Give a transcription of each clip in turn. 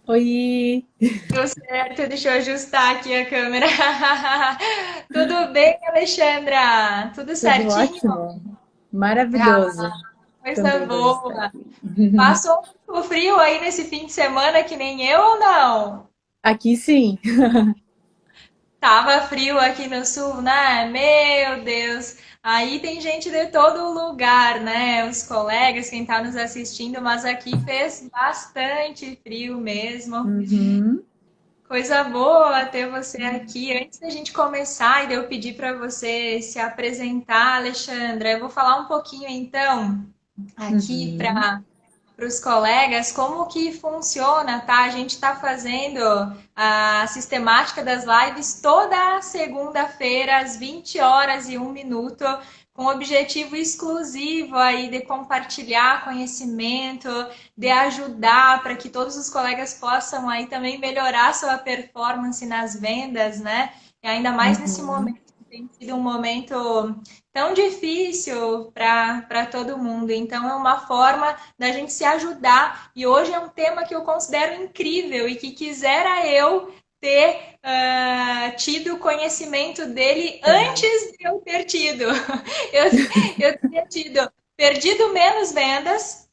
Oi, Deu certo, deixa eu ajustar aqui a câmera. Tudo bem, Alexandra? Tudo tudo certinho? ótimo? Ah, Maravilhoso coisa também hoje estar boa. aqui. Passou muito frio aí nesse fim de semana, que nem eu ou não? Aqui sim. Tava frio aqui no sul, né? Meu Deus. Aí tem gente de todo lugar, né? Os colegas, quem tá nos assistindo, mas aqui fez bastante frio mesmo. Uhum, Coisa boa ter você aqui. Antes da gente começar e de eu pedir para você se apresentar, Alexandra, eu vou falar um pouquinho então aqui uhum. para os colegas como que funciona, tá? A gente está fazendo a sistemática das lives toda segunda-feira às 20 horas e 1 minuto, com o objetivo exclusivo aí de compartilhar conhecimento, de ajudar para que todos os colegas possam aí também melhorar sua performance nas vendas, né? E ainda mais nesse Uhum. momento que tem sido um momento tão difícil para todo mundo. Então, é uma forma da gente se ajudar. E hoje é um tema que eu considero incrível e que quisera eu ter tido conhecimento dele Aham. antes de eu ter tido. Eu, eu teria tido perdido menos vendas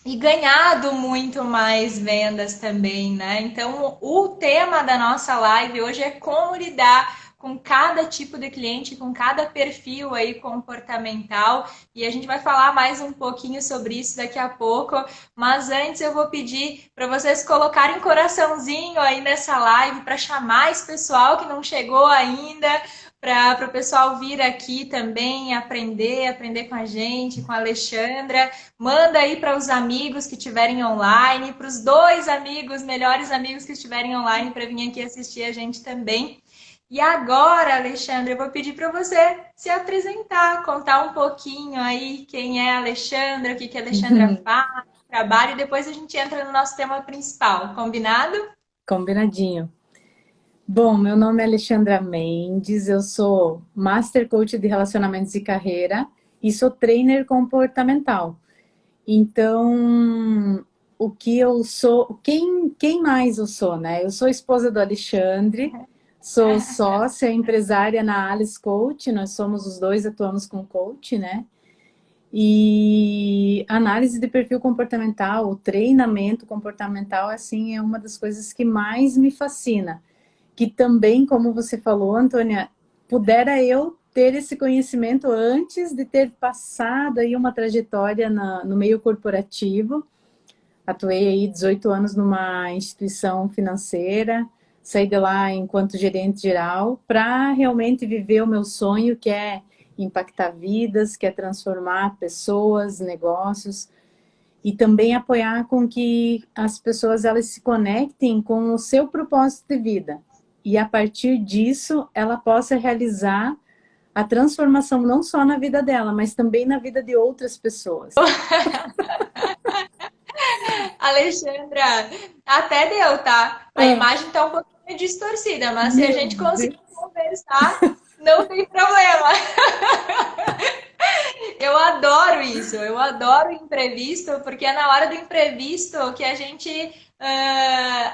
e ganhado muito mais vendas também, né? Então, o tema da nossa live hoje é como lidar com cada tipo de cliente, com cada perfil aí comportamental, e a gente vai falar mais um pouquinho sobre isso daqui a pouco, mas antes eu vou pedir para vocês colocarem coraçãozinho aí nessa live para chamar esse pessoal que não chegou ainda, para o pessoal vir aqui também aprender com a gente, com a Alexandra. Manda aí para os amigos que estiverem online, para os dois amigos, melhores amigos que estiverem online, para vir aqui assistir a gente também. E agora, Alexandre, eu vou pedir para você se apresentar, contar um pouquinho aí quem é a Alexandra, o que que a Alexandra faz, trabalho, e depois a gente entra no nosso tema principal. Combinado? Combinadinho. Bom, meu nome é Alexandra Mendes, eu sou Master Coach de Relacionamentos e Carreira e sou trainer comportamental. Então, o que eu sou, quem mais eu sou, né? Eu sou esposa do Alexandre, sou sócia empresária na Alice Coach, nós somos os dois, atuamos com coach, né? E análise de perfil comportamental, o treinamento comportamental, assim, é uma das coisas que mais me fascina. Que também, como você falou, Antônia, pudera eu ter esse conhecimento antes de ter passado aí uma trajetória no meio corporativo. Atuei aí 18 anos numa instituição financeira, saí de lá enquanto gerente geral para realmente viver o meu sonho, que é impactar vidas, que é transformar pessoas, negócios e também apoiar com que as pessoas elas se conectem com o seu propósito de vida. E a partir disso, ela possa realizar a transformação não só na vida dela, mas também na vida de outras pessoas. Alexandra, até deu, tá? A Ah, imagem tá um pouquinho distorcida, mas se a meu gente conseguir Deus. conversar, não tem problema. Eu adoro isso, eu adoro imprevisto, porque é na hora do imprevisto que a gente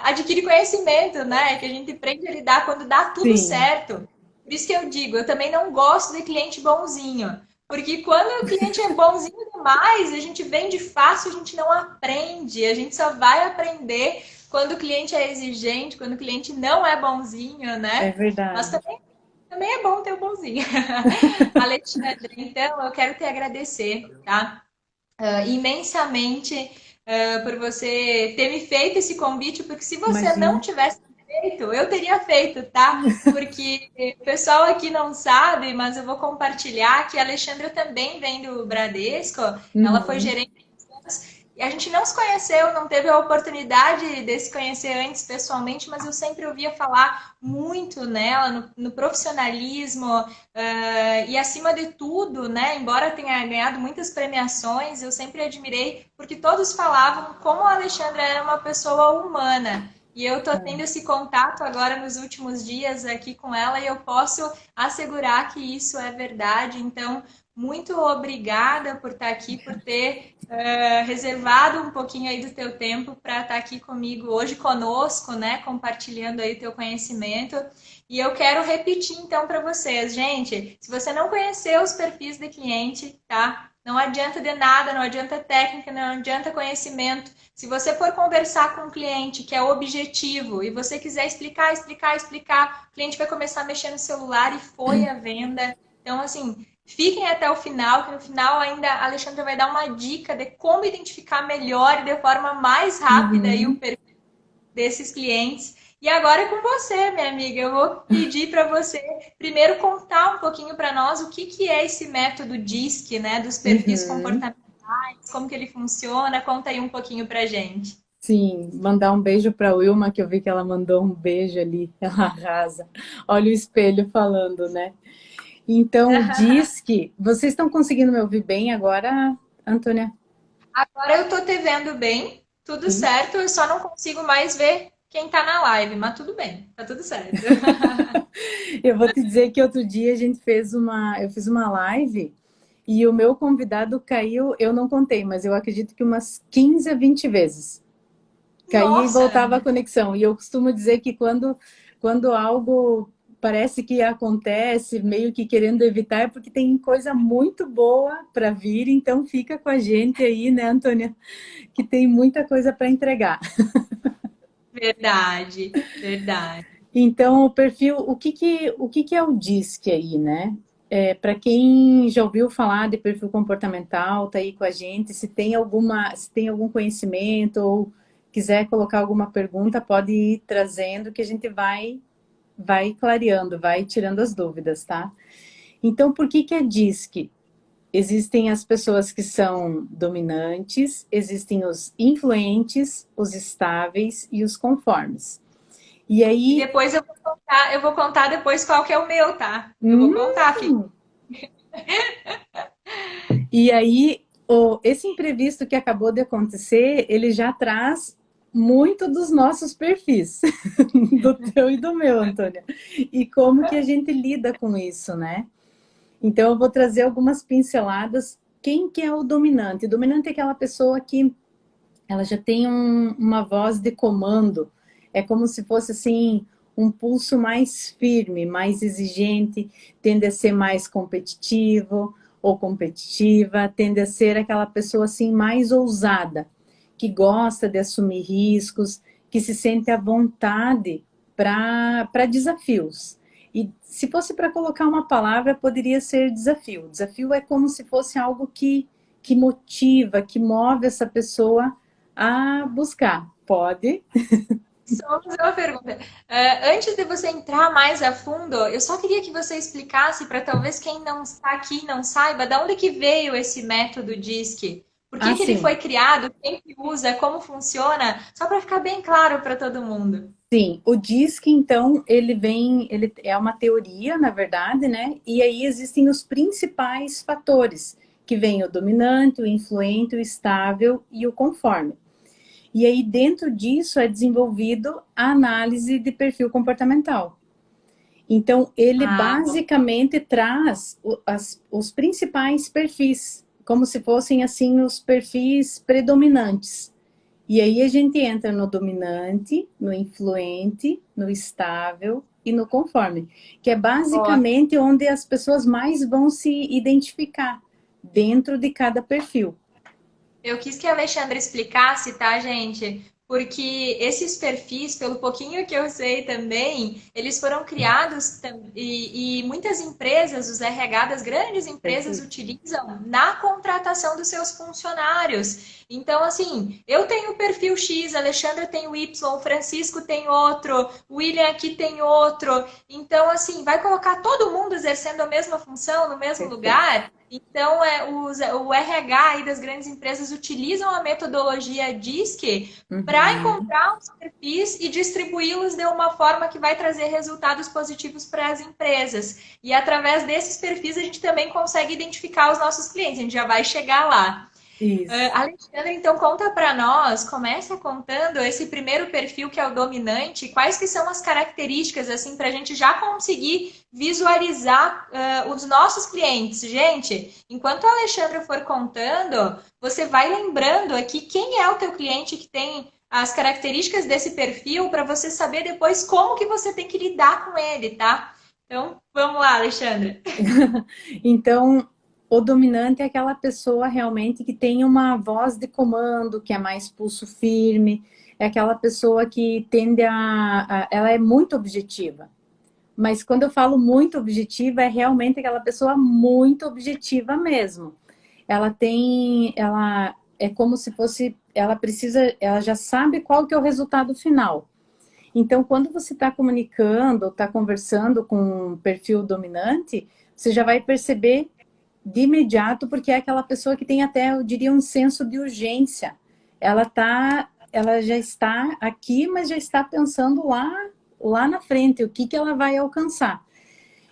adquire conhecimento, né? Que a gente aprende a lidar quando dá tudo Sim, certo. Por isso que eu digo, eu também não gosto de cliente bonzinho. Porque quando o cliente é bonzinho demais, a gente vende fácil, a gente não aprende. A gente só vai aprender quando o cliente é exigente, quando o cliente não é bonzinho, é né? Mas verdade. também é bom ter o bonzinho. Alexandre, então eu quero te agradecer, tá? Imensamente por você ter me feito esse convite, porque se você não Imagina. tivesse feito, eu teria feito, tá? Porque o pessoal aqui não sabe, mas eu vou compartilhar que a Alexandra também vem do Bradesco, ela foi Uhum. gerente e a gente não se conheceu, não teve a oportunidade de se conhecer antes pessoalmente, mas eu sempre ouvia falar muito nela, no profissionalismo, e acima de tudo, né, embora tenha ganhado muitas premiações, eu sempre admirei, porque todos falavam como a Alexandra era uma pessoa humana. e eu tô tendo esse contato agora nos últimos dias aqui com ela e eu posso assegurar que isso é verdade. Então, muito obrigada por estar aqui, por ter reservado um pouquinho aí do teu tempo para estar aqui comigo hoje, conosco, né? Compartilhando aí o teu conhecimento. E eu quero repetir então para vocês, gente, se você não conheceu os perfis de cliente, tá? Não adianta de nada, não adianta técnica, não adianta conhecimento. Se você for conversar com um cliente que é objetivo e você quiser explicar, o cliente vai começar a mexer no celular e foi a venda. Então, assim, fiquem até o final, que no final ainda a Alexandra vai dar uma dica de como identificar melhor e de forma mais rápida aí o Uhum. perfil desses clientes. E agora é com você, minha amiga. Eu vou pedir para você primeiro contar um pouquinho para nós o que, que é esse método DISC, né, dos perfis Uhum. comportamentais, como que ele funciona. Conta aí um pouquinho para gente. Sim, mandar um beijo para Wilma, que eu vi que ela mandou um beijo ali, ela arrasa. Olha o espelho falando, né? Então, diz que vocês estão conseguindo me ouvir bem agora, Antônia? Agora eu tô te vendo bem, tudo certo, eu só não consigo mais ver quem tá na live, mas tudo bem, tá tudo certo. Eu vou te dizer que outro dia a gente eu fiz uma live e o meu convidado caiu, eu não contei, mas eu acredito que umas 15 a 20 vezes. Caía e Nossa, voltava a conexão. E eu costumo dizer que quando algo parece que acontece, meio que querendo evitar, é porque tem coisa muito boa para vir, então fica com a gente aí, né, Antônia? Que tem muita coisa para entregar. verdade, verdade. Então, o perfil, o que que é o DISC aí, né? Para quem já ouviu falar de perfil comportamental, tá aí com a gente, se tem algum conhecimento ou quiser colocar alguma pergunta, pode ir trazendo que a gente vai clareando, vai tirando as dúvidas, tá? Então, por que que é DISC? Existem as pessoas que são dominantes, existem os influentes, os estáveis e os conformes. E E aí, depois eu vou contar depois qual que é o meu, tá? Eu vou hum, contar, filho. E aí, esse imprevisto que acabou de acontecer, ele já traz muito dos nossos perfis, do teu e do meu, Antônia. E como que a gente lida com isso, né? Então, eu vou trazer algumas pinceladas. Quem que é o dominante? O dominante é aquela pessoa que ela já tem uma voz de comando. É como se fosse assim um pulso mais firme, mais exigente, tende a ser mais competitivo ou competitiva, tende a ser aquela pessoa assim mais ousada, que gosta de assumir riscos, que se sente à vontade para desafios. E se fosse para colocar uma palavra, poderia ser desafio. Desafio é como se fosse algo que motiva, que move essa pessoa a buscar. Pode? Só vou fazer uma pergunta. Antes de você entrar mais a fundo, eu só queria que você explicasse para talvez quem não está aqui não saiba, de onde que veio esse método DISC? Por que Ah, que ele sim. foi criado? Quem que usa? Como funciona? Só para ficar bem claro para todo mundo. Sim, o DISC, então, ele é uma teoria, na verdade, né? E aí existem os principais fatores, que vem o dominante, o influente, o estável e o conforme. E aí, dentro disso, é desenvolvido a análise de perfil comportamental. Então, ele Ah, basicamente traz os principais perfis, como se fossem assim os perfis predominantes. E aí a gente entra no dominante, no influente, no estável e no conforme, que é ó, basicamente onde as pessoas mais vão se identificar dentro de cada perfil. eu quis que a Alexandra explicasse, tá, gente? Porque esses perfis, pelo pouquinho que eu sei também, eles foram criados e muitas empresas, os RH das grandes empresas, Perfeito. utilizam na contratação dos seus funcionários. Então, assim, eu tenho o perfil X, a Alexandra tem o Y, o Francisco tem outro, o William aqui tem outro. Então, assim, vai colocar todo mundo exercendo a mesma função no mesmo Perfeito. lugar? Então, o RH aí das grandes empresas utilizam a metodologia DISC para Uhum. encontrar os perfis e distribuí-los de uma forma que vai trazer resultados positivos para as empresas. E através desses perfis a gente também consegue identificar os nossos clientes, a gente já vai chegar lá. Isso. Alexandre, então conta para nós, começa contando esse primeiro perfil que é o dominante, quais que são as características, assim, para a gente já conseguir visualizar os nossos clientes. Gente, enquanto a Alexandra for contando, você vai lembrando aqui quem é o teu cliente que tem as características desse perfil para você saber depois como que você tem que lidar com ele, tá? Então, vamos lá, Alexandra. Então, o dominante é aquela pessoa realmente que tem uma voz de comando, que é mais pulso firme, é aquela pessoa que tende ela é muito objetiva. Mas quando eu falo muito objetiva, é realmente aquela pessoa muito objetiva mesmo. Ela é como se fosse, ela já sabe qual que é o resultado final. Então, quando você está comunicando, está conversando com um perfil dominante, você já vai perceber de imediato, porque é aquela pessoa que tem até, eu diria, um senso de urgência. Ela já está aqui, mas já está pensando lá na frente, o que ela vai alcançar.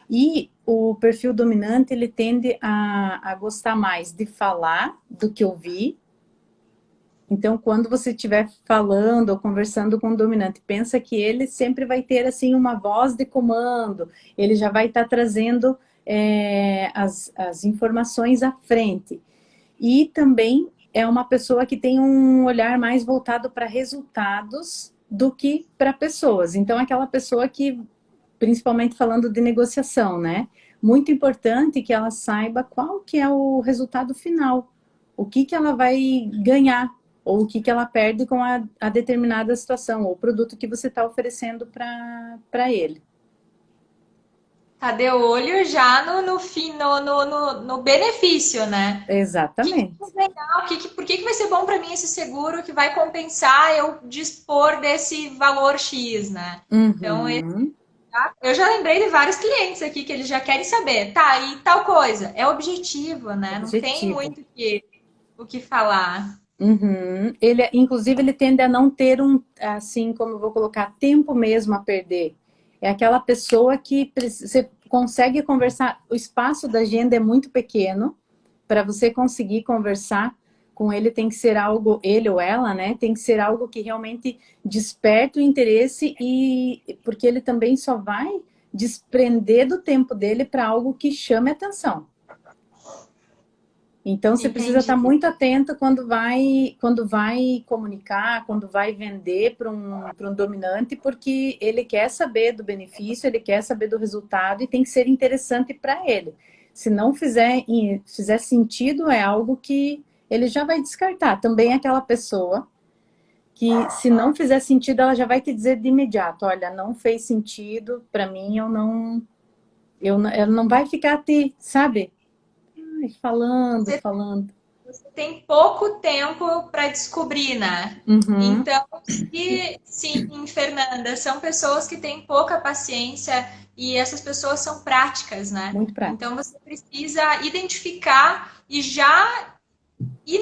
E o perfil dominante, ele tende a gostar mais de falar do que ouvir. Então, quando você estiver falando ou conversando com o dominante, pensa que ele sempre vai ter assim uma voz de comando, ele já vai estar trazendo as informações à frente. E também é uma pessoa que tem um olhar mais voltado para resultados do que para pessoas. Então, aquela pessoa que, principalmente falando de negociação, né? Muito importante que ela saiba qual que é o resultado final, o que ela vai ganhar, ou o que ela perde com a determinada situação, ou o produto que você está oferecendo para ele. Tá de olho já no fim, no benefício, né? O que que eu Exatamente. vou ganhar? Por que que vai ser bom para mim esse seguro que vai compensar eu dispor desse valor X, né? Então, Uhum. eu já lembrei de vários clientes aqui que eles já querem saber, tá, e tal coisa. É objetivo, né? Não tem Objetivo. muito o que falar. Uhum. Ele, inclusive, ele tende a não ter assim, como eu vou colocar, tempo mesmo a perder. É aquela pessoa que você consegue conversar, o espaço da agenda é muito pequeno, para você conseguir conversar com ele tem que ser algo, ele ou ela, né? Tem que ser algo que realmente desperte o interesse e porque ele também só vai desprender do tempo dele para algo que chame atenção. Então, você precisa estar Entendi. muito atento quando vai comunicar, quando vai vender para um dominante, porque ele quer saber do benefício, ele quer saber do resultado e tem que ser interessante para ele. Se não fizer sentido, é algo que ele já vai descartar. Também é aquela pessoa que, se não fizer sentido, ela já vai te dizer de imediato: olha, não fez sentido, para mim, ela não vai ficar sabe? Ai, Você falando. tem pouco tempo para descobrir, né? Uhum, Então, se sim, Fernanda, são pessoas que têm pouca paciência e essas pessoas são práticas, né? muito Então, prático. você precisa identificar e já ir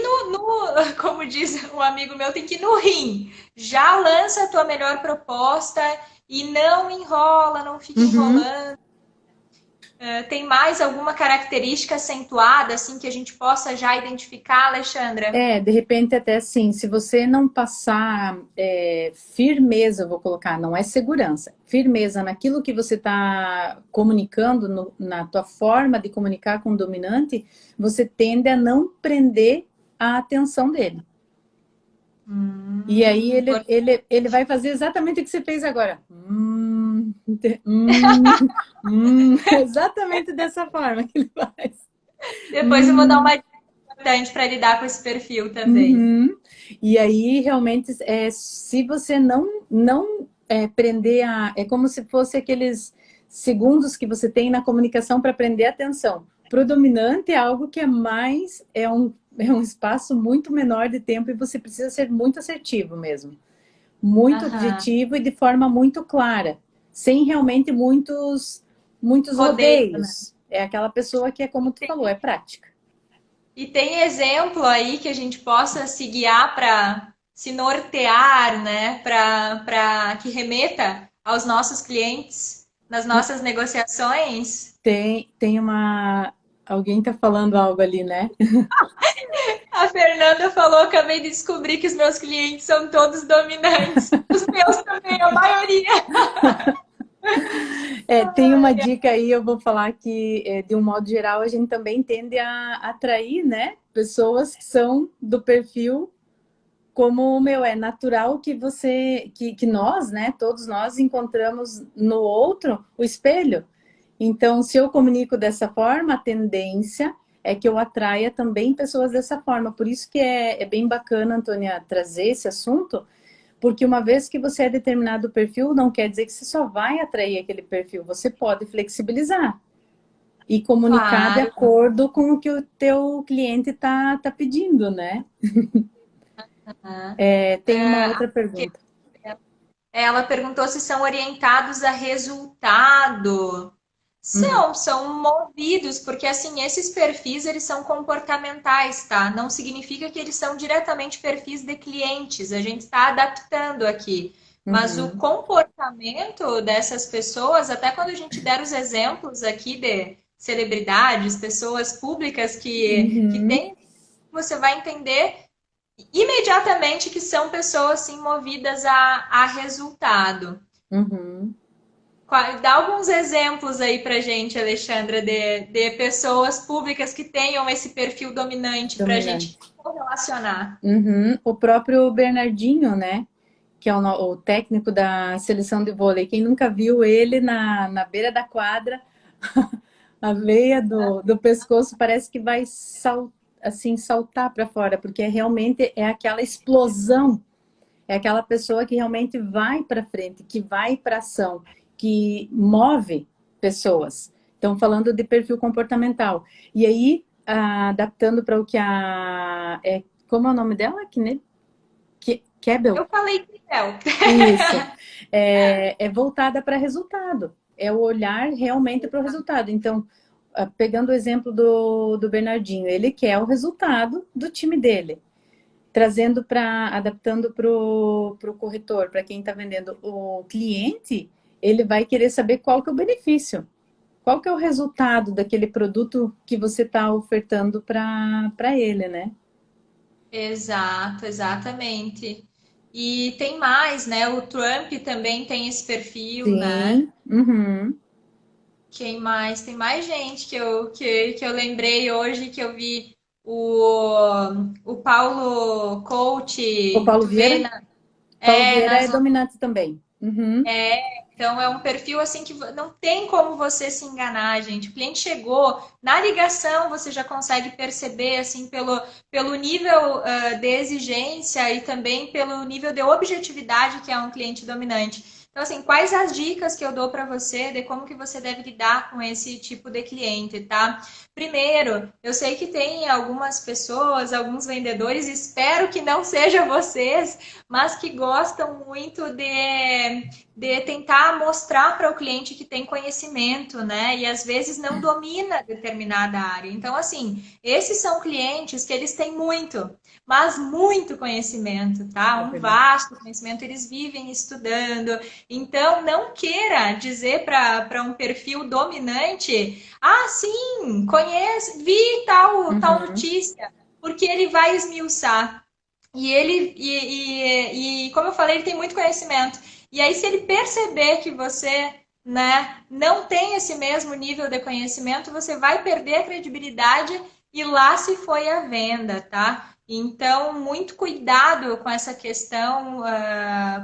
como diz um amigo meu, tem que ir no rim. Já lança a tua melhor proposta e não enrola, não fica Uhum. enrolando. Tem mais alguma característica acentuada, assim, que a gente possa já identificar, Alexandra? De repente até assim, se você não passar firmeza, eu vou colocar, não é segurança, firmeza naquilo que você está comunicando, na tua forma de comunicar com o dominante, você tende a não prender a atenção dele. E aí ele vai fazer exatamente o que você fez agora. Exatamente dessa forma que ele faz. Depois eu vou dar Hum. uma dica importante para lidar com esse perfil também. Uhum. E aí, realmente, se você não prender é como se fosse aqueles segundos que você tem na comunicação para prender a atenção. Para o dominante é algo que é um espaço muito menor de tempo e você precisa ser muito assertivo mesmo. Muito Aham. objetivo e de forma muito clara, sem realmente muitos Rodeio, né? rodeios. É aquela pessoa que é como tu falou, é prática. E tem exemplo aí que a gente possa se guiar para se nortear, né? Para que remeta aos nossos clientes nas nossas negociações. Tem alguém tá falando algo ali, né? A Fernanda falou, acabei de descobrir que os meus clientes são todos dominantes. Os meus também, a maioria. Tem uma dica aí, eu vou falar que, de um modo geral, a gente também tende a atrair, né, pessoas que são do perfil como o meu. É natural que que nós, né, todos nós encontramos no outro o espelho. Então, se eu comunico dessa forma, a tendência é que eu atraia também pessoas dessa forma. Por isso que é bem bacana, Antônia, trazer esse assunto, porque uma vez que você é determinado perfil, não quer dizer que você só vai atrair aquele perfil. Você pode flexibilizar e comunicar de Claro. acordo com o que o teu cliente tá pedindo, né? Tem uma outra pergunta. Ela perguntou se são orientados a resultado. Uhum, São movidos, porque assim, esses perfis, eles são comportamentais, tá? Não significa que eles são diretamente perfis de clientes, a gente está adaptando aqui. Mas o uhum, comportamento dessas pessoas, até quando a gente der os exemplos aqui de celebridades, pessoas públicas que uhum, têm, você vai entender imediatamente que são pessoas sim movidas a resultado. uhum. Dá alguns exemplos aí pra gente, Alexandra, de pessoas públicas que tenham esse perfil dominante para a gente Dominante. correlacionar. Uhum. O próprio Bernardinho, né? Que é o técnico da seleção de vôlei. Quem nunca viu ele na beira da quadra, a veia do pescoço parece que vai assim, saltar para fora, porque realmente é aquela explosão, é aquela pessoa que realmente vai para frente, que vai para ação, que move pessoas. Então, falando de perfil comportamental. E aí, adaptando para o que como é o nome dela? Kebel? Eu falei que não. Isso. É voltada para resultado. É o olhar realmente para o resultado. Então, pegando o exemplo do Bernardinho, ele quer o resultado do time dele. Adaptando para o corretor, para quem está vendendo o cliente, ele vai querer saber qual que é o benefício. Qual que é o resultado daquele produto que você está ofertando para ele, né? Exato, exatamente. E tem mais, né? O Trump também tem esse perfil, né? Sim. Uhum. Quem mais? Tem mais gente que eu lembrei hoje que eu vi o Paulo O Coach, Paulo tu vê Vieira? Paulo Vieira é nas dominante também. Uhum. então é um perfil assim que não tem como você se enganar, gente. O cliente chegou, na ligação você já consegue perceber assim pelo nível de exigência e também pelo nível de objetividade que é um cliente dominante. Então, assim, quais as dicas que eu dou para você de como que você deve lidar com esse tipo de cliente, tá? Primeiro, eu sei que tem algumas pessoas, alguns vendedores, espero que não seja vocês, mas que gostam muito de tentar mostrar para o cliente que tem conhecimento, né? E às vezes não domina determinada área. Então, assim, esses são clientes que eles têm muito, mas muito conhecimento, tá? É Um verdade. vasto conhecimento, eles vivem estudando. Então, não queira dizer para um perfil dominante, ah, sim, conheço, vi tal Uhum. notícia, porque ele vai esmiuçar. Como eu falei, ele tem muito conhecimento. E aí, se ele perceber que você, né, não tem esse mesmo nível de conhecimento, você vai perder a credibilidade e lá se foi a venda, tá? Então, muito cuidado com essa questão,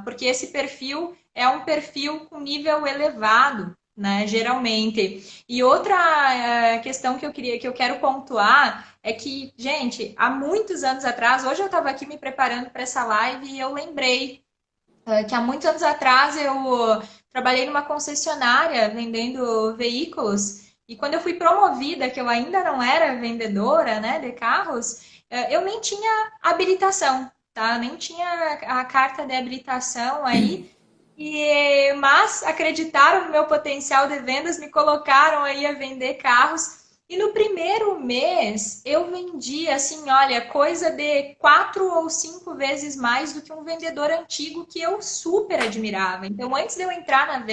porque esse perfil é um perfil com nível elevado, né, geralmente. E outra questão que eu quero pontuar é que, gente, há muitos anos atrás, hoje eu estava aqui me preparando para essa live e eu lembrei que há muitos anos atrás eu trabalhei numa concessionária vendendo veículos e quando eu fui promovida, que eu ainda não era vendedora, né, de carros, eu nem tinha habilitação, tá? Nem tinha a carta de habilitação aí. Mas acreditaram no meu potencial de vendas, me colocaram aí a vender carros E no primeiro mês eu vendi assim, olha, coisa de 4 ou 5 vezes mais do que um vendedor antigo que eu super admirava. Então, antes de eu entrar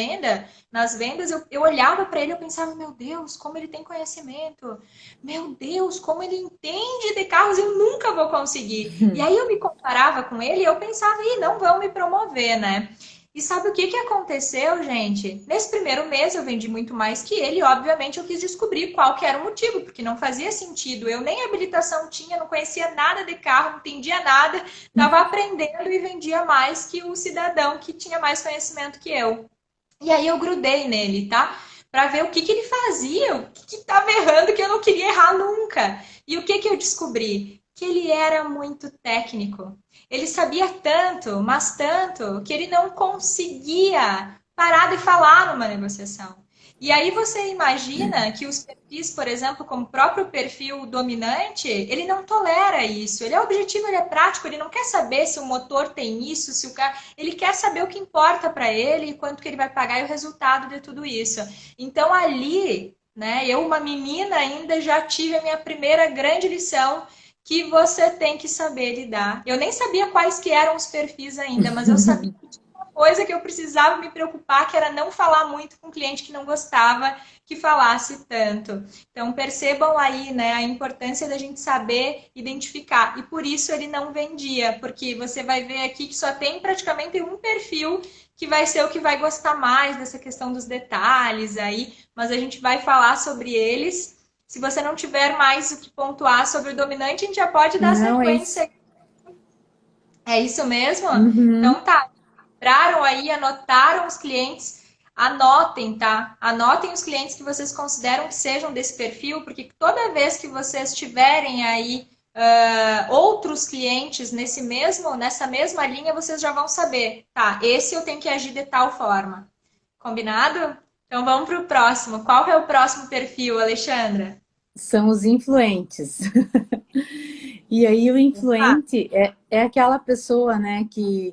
nas vendas, eu olhava para ele e eu pensava, meu Deus, como ele tem conhecimento. Meu Deus, como ele entende de carros, eu nunca vou conseguir. E aí eu me comparava com ele e eu pensava, ih, não vão me promover, né? E sabe o que que aconteceu, gente? Nesse primeiro mês eu vendi muito mais que ele, e obviamente eu quis descobrir qual que era o motivo, porque não fazia sentido. Eu nem habilitação tinha, não conhecia nada de carro, não entendia nada, estava aprendendo e vendia mais que o cidadão que tinha mais conhecimento que eu. E aí eu grudei nele, tá? Para ver o que que ele fazia, o que que estava errando que eu não queria errar nunca. E o que que eu descobri? Que ele era muito técnico. Ele sabia tanto, mas tanto, que ele não conseguia parar de falar numa negociação. E aí você imagina que os perfis, por exemplo, como o próprio perfil dominante, ele não tolera isso. Ele é objetivo, ele é prático, ele não quer saber se o motor tem isso, se o carro... Ele quer saber o que importa para ele, quanto que ele vai pagar e o resultado de tudo isso. Então ali, né, eu, uma menina ainda, já tive a minha primeira grande lição que você tem que saber lidar. Eu nem sabia quais que eram os perfis ainda, mas eu sabia que tinha uma coisa que eu precisava me preocupar, que era não falar muito com cliente que não gostava que falasse tanto. Então percebam aí, né, a importância da gente saber identificar. E por isso ele não vendia, porque você vai ver aqui que só tem praticamente um perfil que vai ser o que vai gostar mais dessa questão dos detalhes aí, mas a gente vai falar sobre eles. Se você não tiver mais o que pontuar sobre o dominante, a gente já pode dar Não, é isso. sequência. É isso mesmo? Uhum. Então tá. Entraram aí, anotaram os clientes. Anotem, tá? Anotem os clientes que vocês consideram que sejam desse perfil, porque toda vez que vocês tiverem aí outros clientes nessa mesma linha, vocês já vão saber, tá? Esse eu tenho que agir de tal forma. Combinado? Então vamos para o próximo. Qual é o próximo perfil, Alexandra? São os influentes. E aí o Ah, influente é aquela pessoa, né, que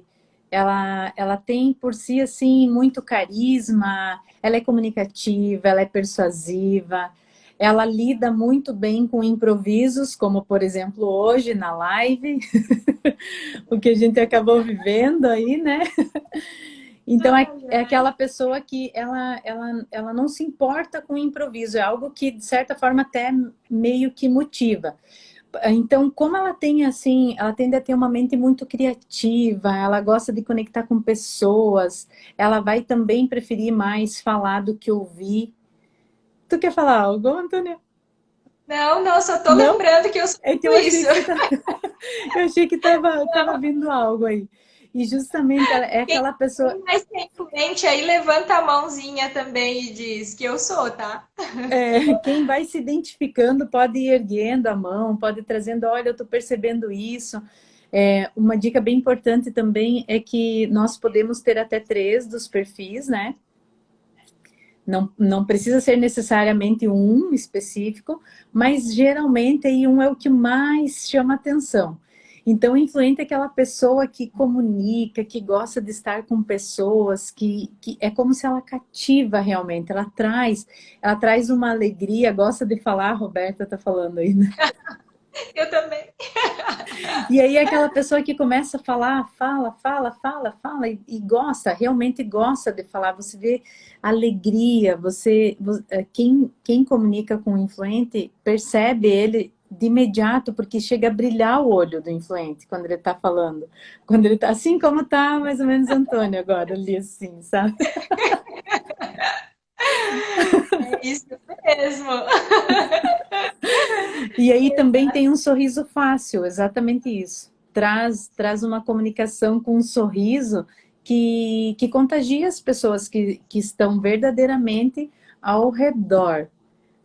ela tem por si, assim, muito carisma, ela é comunicativa, ela é persuasiva, ela lida muito bem com improvisos, como, por exemplo, hoje na live, o que a gente acabou vivendo aí, né? Então, é aquela pessoa que ela não se importa com o improviso, é algo que, de certa forma, até meio que motiva. Então, como ela tem assim, ela tende a ter uma mente muito criativa, ela gosta de conectar com pessoas, ela vai também preferir mais falar do que ouvir. Tu quer falar algo, Antônia? não, não, só tô Não? lembrando que eu sou É que eu tudo achei isso. que você tá... eu achei que tava vindo algo aí. E justamente ela é Quem aquela pessoa, mais tem cliente aí, levanta a mãozinha também e diz que eu sou, tá? quem vai se identificando pode ir erguendo a mão, pode ir trazendo, olha, eu estou percebendo isso. Uma dica bem importante também é que nós podemos ter até 3 dos perfis, né? Não precisa ser necessariamente um específico, mas geralmente aí um é o que mais chama atenção. Então, influente é aquela pessoa que comunica, que gosta de estar com pessoas, que é como se ela cativa realmente, ela traz uma alegria, gosta de falar, a Roberta está falando aí, né? Eu também. E aí aquela pessoa que começa a falar, fala e gosta, realmente gosta de falar, você vê alegria, quem comunica com o influente percebe ele de imediato, porque chega a brilhar o olho do influente quando ele está falando. Quando ele está assim como está mais ou menos Antônio agora, ali assim, sabe? É isso mesmo. E aí também tem um sorriso fácil, exatamente isso. Traz uma comunicação com um sorriso que contagia as pessoas que estão verdadeiramente ao redor.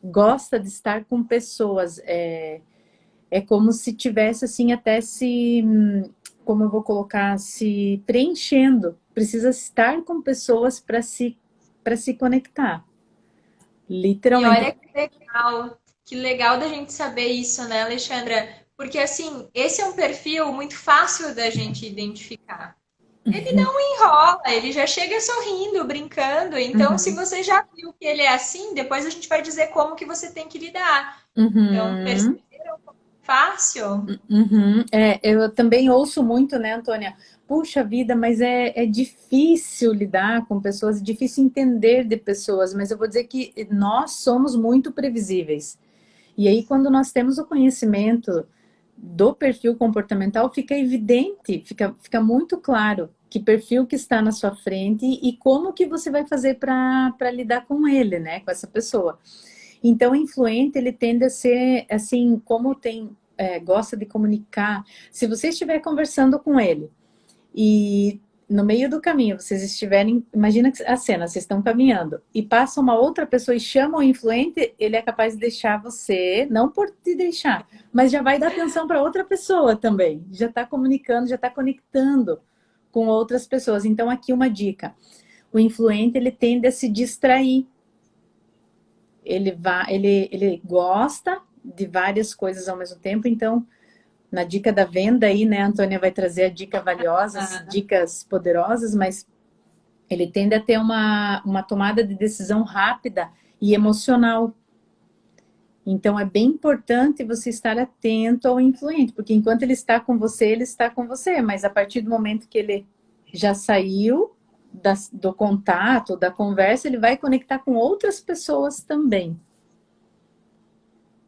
Gosta de estar com pessoas. É como se tivesse assim até como eu vou colocar, se preenchendo. Precisa estar com pessoas para se conectar. E olha Literalmente. que legal da gente saber isso, né, Alexandra? Porque assim, esse é um perfil muito fácil da gente identificar. ele não enrola, ele já chega sorrindo, brincando. Então, se Uhum. você já viu que ele é assim, depois a gente vai dizer como que você tem que lidar. Então, Uhum. perceberam como é fácil? Uhum. É, eu também ouço muito, né, Antônia? Puxa vida, mas é difícil lidar com pessoas, é difícil entender de pessoas, mas eu vou dizer que nós somos muito previsíveis. E aí, quando nós temos o conhecimento do perfil comportamental, fica evidente, fica muito claro que perfil que está na sua frente e como que você vai fazer para lidar com ele, né, com essa pessoa. Então, o influente, ele tende a ser, assim, como tem, gosta de comunicar. Se você estiver conversando com ele e no meio do caminho vocês estiverem, imagina a cena, vocês estão caminhando e passa uma outra pessoa e chama o influente, ele é capaz de deixar você, não por te deixar, mas já vai dar atenção para outra pessoa também. Já está comunicando, já está conectando com outras pessoas. Então, aqui uma dica. O influente, ele tende a se distrair, ele gosta de várias coisas ao mesmo tempo, então na dica da venda aí, né, a Antônia vai trazer a dica valiosas, Ah, dicas poderosas, mas ele tende a ter uma tomada de decisão rápida e emocional. Então é bem importante você estar atento ao influente, porque enquanto ele está com você, mas a partir do momento que ele já saiu do contato, da conversa, ele vai conectar com outras pessoas também.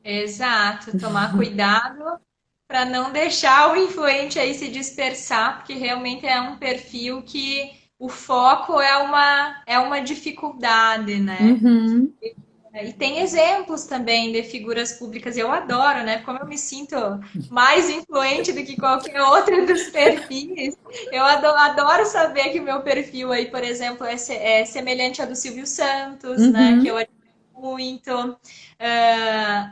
exato, tomar cuidado para não deixar o influente aí se dispersar, porque realmente é um perfil que o foco é uma dificuldade, né? Uhum. E tem exemplos também de figuras públicas, eu adoro, né? Como eu me sinto mais influente do que qualquer outro dos perfis, eu adoro saber que o meu perfil aí, por exemplo, é semelhante ao do Silvio Santos, né? Que eu Uhum. admiro muito,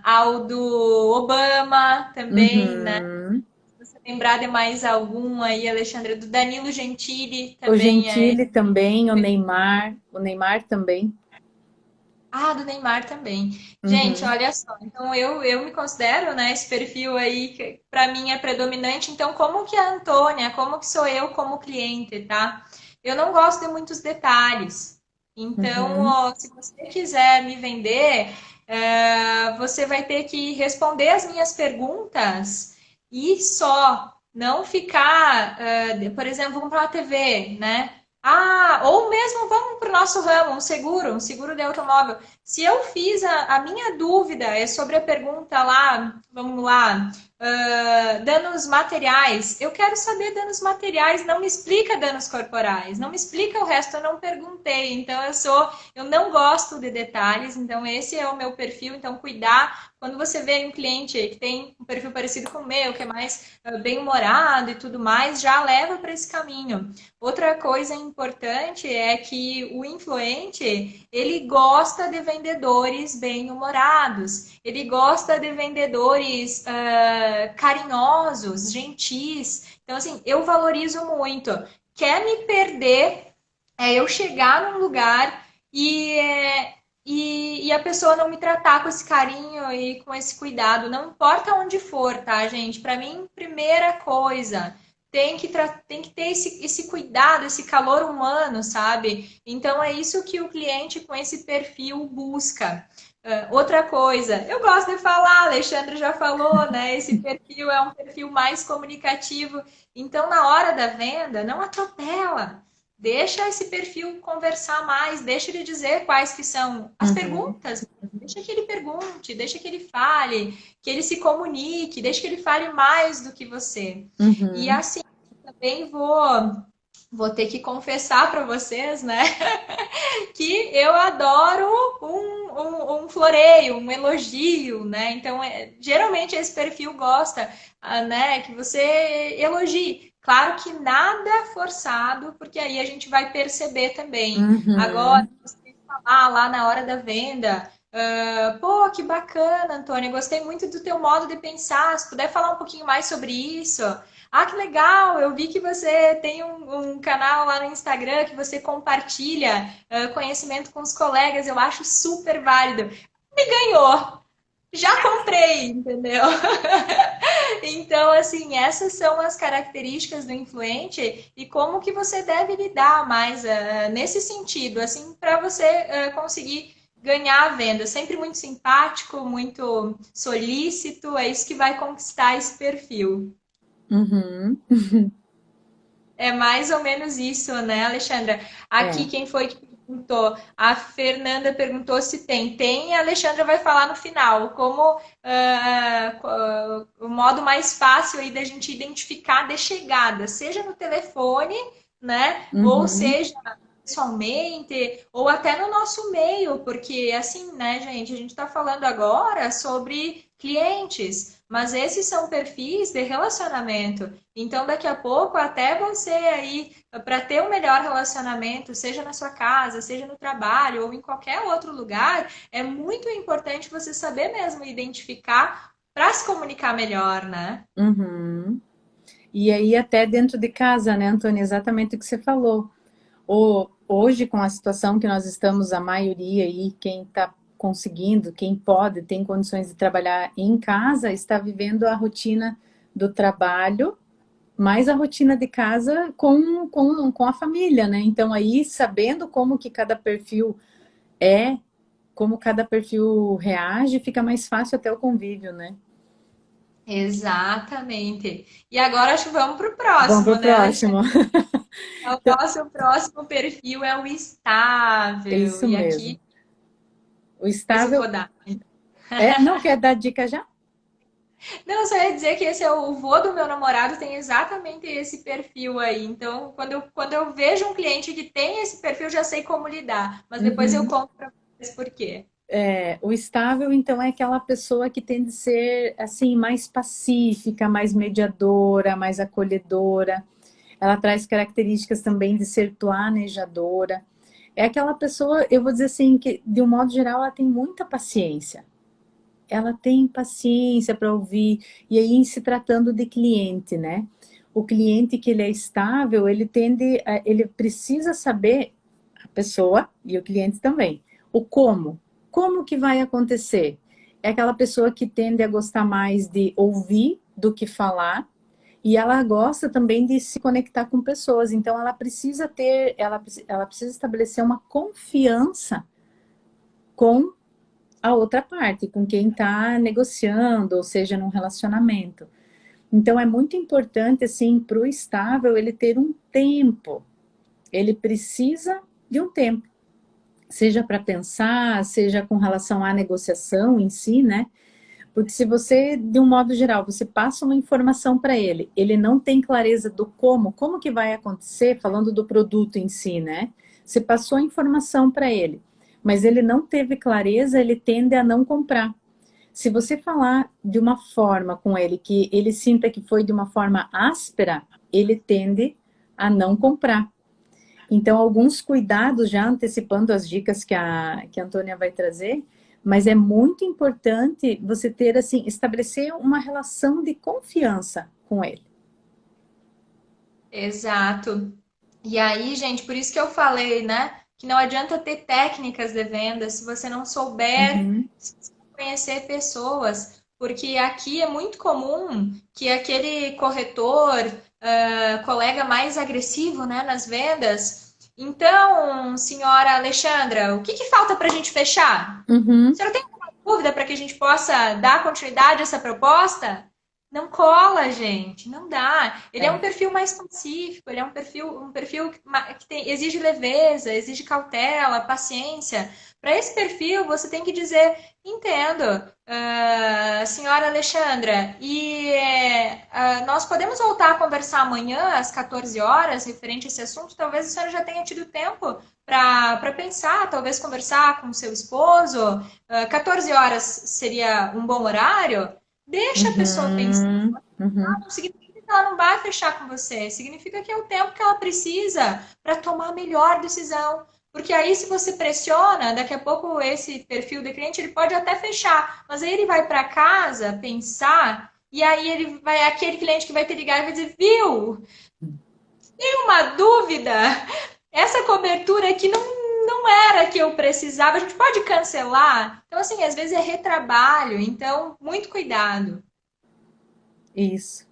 ao do Obama também, né? Uhum. Se você lembrar de mais algum aí, Alexandre, do Danilo Gentili O também é. Gentili também, o Neymar também. Ah, do Neymar também. Gente, Uhum. olha só. Então eu me considero, né, esse perfil aí que para mim é predominante. Então, como que a Antônia, como que sou eu como cliente, tá? Eu não gosto de muitos detalhes. Então, Uhum. ó, se você quiser me vender, você vai ter que responder as minhas perguntas e só. Não ficar, por exemplo, vamos comprar uma TV, né? Ah, ou mesmo vamos para o nosso ramo, um seguro de automóvel. Se eu fiz a minha dúvida é sobre a pergunta lá, vamos lá, danos materiais. Eu quero saber danos materiais, não me explica danos corporais, não me explica o resto, eu não perguntei. Então eu não gosto de detalhes, então esse é o meu perfil, então cuidar. Quando você vê um cliente que tem um perfil parecido com o meu, que é mais bem-humorado e tudo mais, já leva para esse caminho. Outra coisa importante é que o influente, ele gosta de vendedores bem-humorados, ele gosta de vendedores carinhosos, gentis. Então, assim, eu valorizo muito. Quer me perder é eu chegar num lugar e a pessoa não me tratar com esse carinho e com esse cuidado, não importa onde for, tá, gente? Para mim, primeira coisa, tem que ter esse cuidado, esse calor humano, sabe? Então é isso que o cliente com esse perfil busca. Outra coisa, eu gosto de falar, Alexandre já falou, né? Esse perfil é um perfil mais comunicativo. Então, na hora da venda, não atropela. Deixa esse perfil conversar mais, deixa ele dizer quais que são as Uhum. perguntas, deixa que ele pergunte, deixa que ele fale, que ele se comunique, deixa que ele fale mais do que você. E Uhum. assim, também vou ter que confessar para vocês, né, que eu adoro um floreio, um elogio, né? Então, geralmente esse perfil gosta, né, que você elogie. Claro que nada forçado, porque aí a gente vai perceber também. Agora, Uhum. você falar lá na hora da venda, pô, que bacana, Antônia, gostei muito do teu modo de pensar. Se puder falar um pouquinho mais sobre isso. Ah, que legal! Eu vi que você tem um canal lá no Instagram que você compartilha conhecimento com os colegas. Eu acho super válido. Me ganhou. já comprei, entendeu? Então, assim, essas são as características do influente e como que você deve lidar mais nesse sentido, assim, para você conseguir ganhar a venda. Sempre muito simpático, muito solícito, é isso que vai conquistar esse perfil. Uhum. É mais ou menos isso, né, Alexandra? Aqui, É. quem foi que perguntou? A Fernanda perguntou se tem. Tem, a Alexandra vai falar no final. Como o modo mais fácil aí da gente identificar de chegada, seja no telefone, né? Ou Uhum. seja pessoalmente, ou até no nosso meio, porque assim, né, gente, a gente está falando agora sobre clientes, mas esses são perfis de relacionamento. Então, daqui a pouco, até você aí, para ter um melhor relacionamento, seja na sua casa, seja no trabalho ou em qualquer outro lugar, é muito importante você saber mesmo identificar para se comunicar melhor, né? Uhum. E aí até dentro de casa, né, Antônia, exatamente o que você falou. Hoje, com a situação que nós estamos, a maioria aí, quem está conseguindo, quem pode, tem condições de trabalhar em casa, está vivendo a rotina do trabalho, mais a rotina de casa com a família, né? Então aí, sabendo como que cada perfil é, como cada perfil reage, fica mais fácil até o convívio, né? Exatamente. E agora acho que vamos para o Vamos próximo, pro né, Alexandre? próximo. O nosso próximo perfil é o É estável. isso E mesmo. aqui, O pois eu estável vou dar. não quer dar dica já? Não, eu só ia dizer que esse é o vô do meu namorado, tem exatamente esse perfil aí. Então, quando eu vejo um cliente que tem esse perfil, eu já sei como lidar. Mas depois eu Uhum. conto para vocês por quê. O estável, então, é aquela pessoa que tende a ser, assim, mais pacífica, mais mediadora, mais acolhedora. Ela traz características também de ser planejadora. É aquela pessoa, eu vou dizer assim, que de um modo geral ela tem muita paciência. Ela tem paciência para ouvir, e aí em se tratando de cliente, né? O cliente que ele é estável, ele precisa saber, a pessoa e o cliente também, o como que vai acontecer. É aquela pessoa que tende a gostar mais de ouvir do que falar, e ela gosta também de se conectar com pessoas, então ela precisa estabelecer uma confiança com a outra parte, com quem está negociando, ou seja, num relacionamento. Então é muito importante, assim, para o estável ele ter um tempo. Ele precisa de um tempo, seja para pensar, seja com relação à negociação em si, né? Porque se você, de um modo geral, você passa uma informação para ele, ele não tem clareza do como que vai acontecer, falando do produto em si, né? Você passou a informação para ele, mas ele não teve clareza, ele tende a não comprar. Se você falar de uma forma com ele que ele sinta que foi de uma forma áspera, ele tende a não comprar. Então, alguns cuidados, já antecipando as dicas que a Antônia vai trazer, mas é muito importante você ter, assim, estabelecer uma relação de confiança com ele. Exato. E aí, gente, por isso que eu falei, né? Que não adianta ter técnicas de venda se você não souber Uhum, conhecer pessoas, porque aqui é muito comum que aquele corretor, colega mais agressivo, né, nas vendas. Então, senhora Alexandra, o que que falta para a gente fechar? A uhum, senhora tem alguma dúvida para que a gente possa dar continuidade a essa proposta? Não cola, gente, não dá. Ele é um é, perfil mais pacífico, ele é um perfil exige leveza, exige cautela, paciência. Para esse perfil, você tem que dizer, entendo, senhora Alexandra, e nós podemos voltar a conversar amanhã às 14 horas referente a esse assunto? Talvez a senhora já tenha tido tempo para pensar, talvez conversar com seu esposo. 14 horas seria um bom horário? Deixa a pessoa pensar. uhum, uhum, Não significa que ela não vai fechar com você. Significa que é o tempo que ela precisa para tomar a melhor decisão. Porque aí, se você pressiona, daqui a pouco esse perfil de cliente ele pode até fechar, mas aí ele vai para casa pensar e aí ele vai aquele cliente que vai te ligar e vai dizer, viu? Tem uma dúvida? Essa cobertura aqui não era que eu precisava, a gente pode cancelar. Então, assim, às vezes é retrabalho, então, muito cuidado. Isso.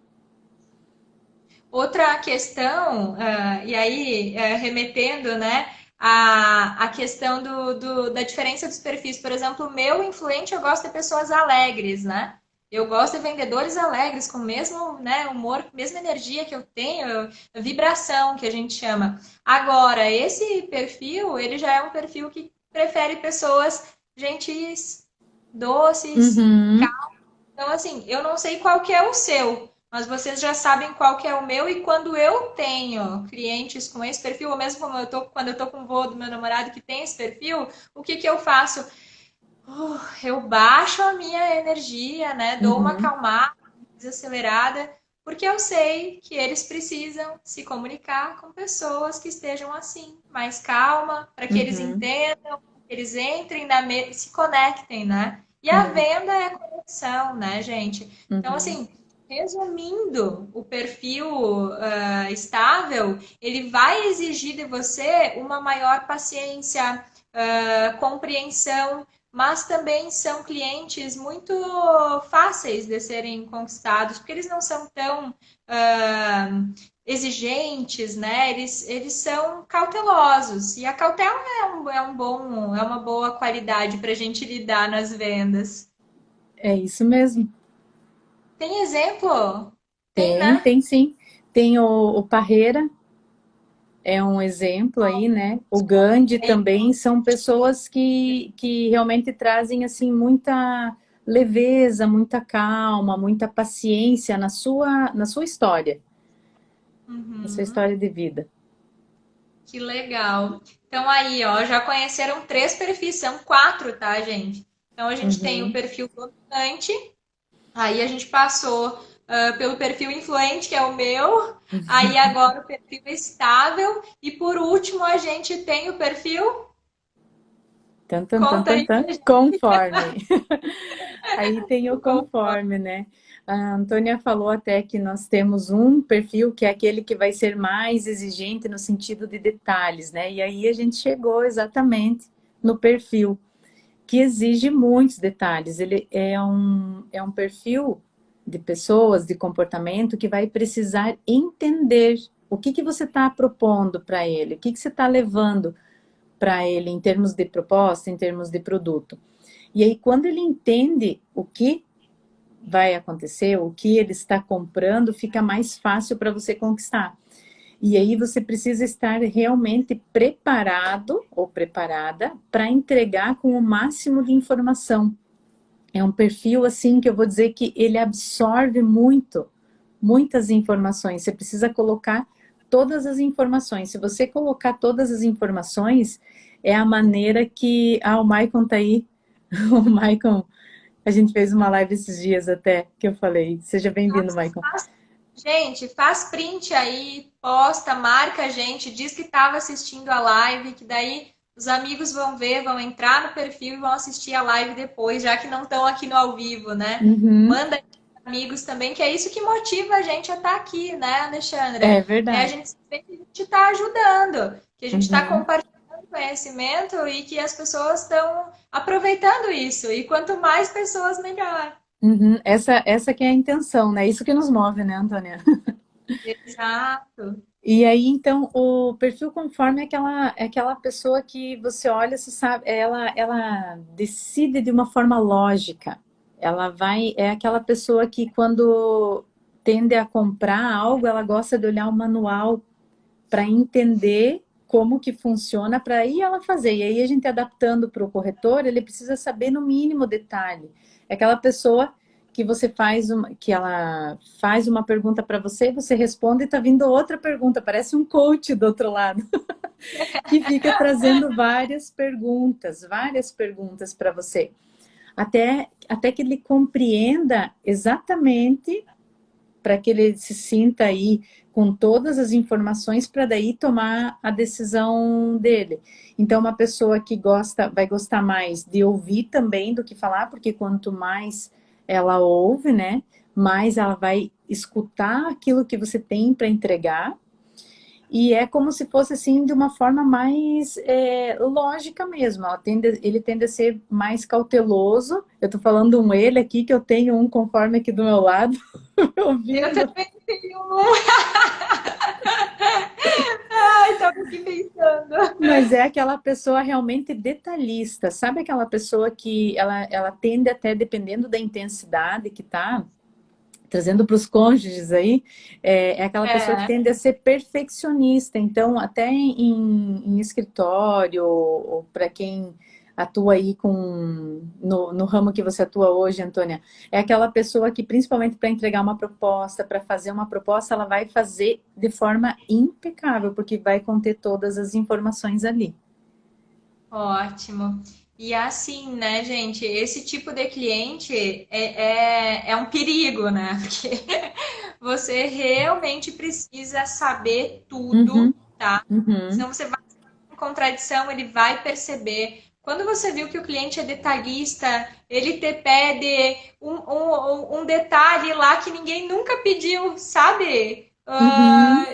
Outra questão, e aí remetendo, né, a questão da diferença dos perfis. Por exemplo, o meu influente, eu gosto de pessoas alegres, né? Eu gosto de vendedores alegres, com o mesmo, né, humor, mesma energia que eu tenho, vibração que a gente chama. Agora, esse perfil, ele já é um perfil que prefere pessoas gentis, doces. Uhum, Então, assim, eu não sei qual que é o seu, mas vocês já sabem qual que é o meu. E quando eu tenho clientes com esse perfil, ou mesmo quando eu tô com o vô do meu namorado que tem esse perfil, o que que eu faço? Eu baixo a minha energia, né? Dou uma uhum, acalmada, desacelerada, porque eu sei que eles precisam se comunicar com pessoas que estejam assim, mais calma, para que eles uhum, entendam, que eles entrem se conectem, né? E a uhum, venda é conexão, né, gente? Então, uhum, assim, resumindo, o perfil estável, ele vai exigir de você uma maior paciência, compreensão, mas também são clientes muito fáceis de serem conquistados, porque eles não são tão exigentes, né? Eles são cautelosos, e a cautela é uma boa qualidade para a gente lidar nas vendas. é isso mesmo. Tem exemplo? Tem, Tem, né? tem sim. Tem o Parreira, é um exemplo aí, né? O Gandhi também são pessoas que realmente trazem assim muita leveza, muita calma, muita paciência na sua Uhum. história de vida. Que legal. Então aí, ó, já conheceram três perfis, são quatro, tá, gente? Então a gente tem o Uhum. perfil dominante, aí a gente passou pelo perfil influente, que é o meu, aí agora o perfil estável, e por último a gente tem o perfil. Tan, tan, tan, Conta tan, aí tan, pra gente. conforme. Aí tem o O conforme. conforme, né? A Antônia falou até que nós temos um perfil que é aquele que vai ser mais exigente no sentido de detalhes, né? E aí a gente chegou exatamente no perfil que exige muitos detalhes. Ele é um perfil de pessoas, de comportamento que vai precisar entender o que você está propondo para ele, o que você está levando para ele em termos de proposta, em termos de produto. E aí, quando ele entende o que vai acontecer, o que ele está comprando, fica mais fácil para você conquistar. E aí você precisa estar realmente preparado ou preparada para entregar com o máximo de informação. É um perfil assim que eu vou dizer que ele absorve muitas informações. Você precisa colocar todas as informações. Se você colocar todas as informações, é a maneira que. Ah, o Maicon tá aí. O Maicon, a gente fez uma live esses dias até que eu falei. Seja bem-vindo, Maicon. Gente, faz print aí, posta, marca a gente, diz que estava assistindo a live, que daí os amigos vão ver, vão entrar no perfil e vão assistir a live depois, já que não estão aqui no ao vivo, né? Uhum, Manda amigos também, que é isso que motiva a gente a estar aqui, né, é Alexandra? É a verdade. gente saber que a gente está ajudando, que a gente está Uhum. compartilhando conhecimento e que as pessoas estão aproveitando isso. E quanto mais pessoas, melhor. Uhum. Essa que é a intenção, né? Isso que nos move, né, Antônia? Exato. E aí, então, o perfil conforme é aquela pessoa que você olha, você sabe, ela decide de uma forma lógica. Ela vai, é aquela pessoa que quando tende a comprar algo, ela gosta de olhar o manual para entender como que funciona, para aí ela fazer. E aí a gente adaptando para o corretor, ele precisa saber no mínimo detalhe. É aquela pessoa que você faz uma, que ela faz uma pergunta para você, você responde e está vindo outra pergunta, parece um coach do outro lado, que fica trazendo várias perguntas para você, até que ele compreenda exatamente para que ele se sinta aí com todas as informações para daí tomar a decisão dele. Então, uma pessoa que gosta, vai gostar mais de ouvir também do que falar, porque quanto mais ela ouve, né, mais ela vai escutar aquilo que você tem para entregar. E é como se fosse assim de uma forma mais lógica mesmo. Ele tende a ser mais cauteloso. Eu tô falando um ele aqui, que eu tenho um conforme aqui do meu lado, Eu ouvindo. também tenho um. Ai, tava aqui pensando. Mas é aquela pessoa realmente detalhista. Sabe aquela pessoa que ela tende até, dependendo da intensidade que tá, trazendo para os cônjuges aí, é aquela pessoa que É. tende a ser perfeccionista. Então, até em escritório, ou para quem atua aí no ramo que você atua hoje, Antônia, é aquela pessoa que, principalmente para entregar uma proposta, para fazer uma proposta, ela vai fazer de forma impecável, porque vai conter todas as informações ali. Ótimo. E assim, né, gente, esse tipo de cliente é um perigo, né? Porque você realmente precisa saber tudo, Uhum, tá? uhum, Senão você vai em contradição, ele vai perceber. Quando você viu que o cliente é detalhista, ele te pede um detalhe lá que ninguém nunca pediu, sabe? uhum,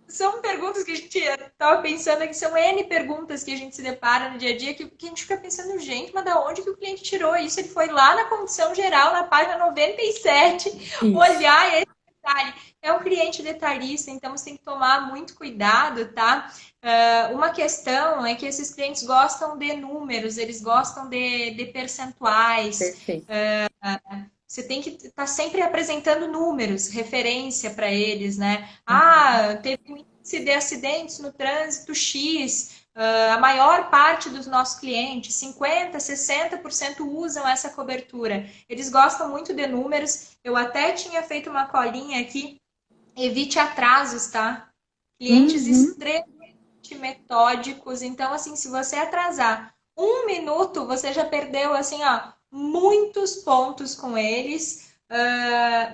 São perguntas que a gente estava pensando aqui, são N perguntas que a gente se depara no dia a dia, que a gente fica pensando, gente, mas da onde que o cliente tirou isso? Ele foi lá na condição geral, na página 97, isso. olhar esse detalhe. É um cliente detalhista, então você tem que tomar muito cuidado, tá? Uma questão é que esses clientes gostam de números, eles gostam de percentuais. Perfeito. Você tem que estar sempre apresentando números, referência para eles, né? Uhum, Ah, teve um índice de acidentes no trânsito X. A maior parte dos nossos clientes, 50, 60% usam essa cobertura. Eles gostam muito de números. Eu até tinha feito uma colinha aqui. Evite atrasos, tá? Clientes uhum, extremamente metódicos. Então, assim, se você atrasar 1 minuto, você já perdeu, assim, ó, muitos pontos com eles.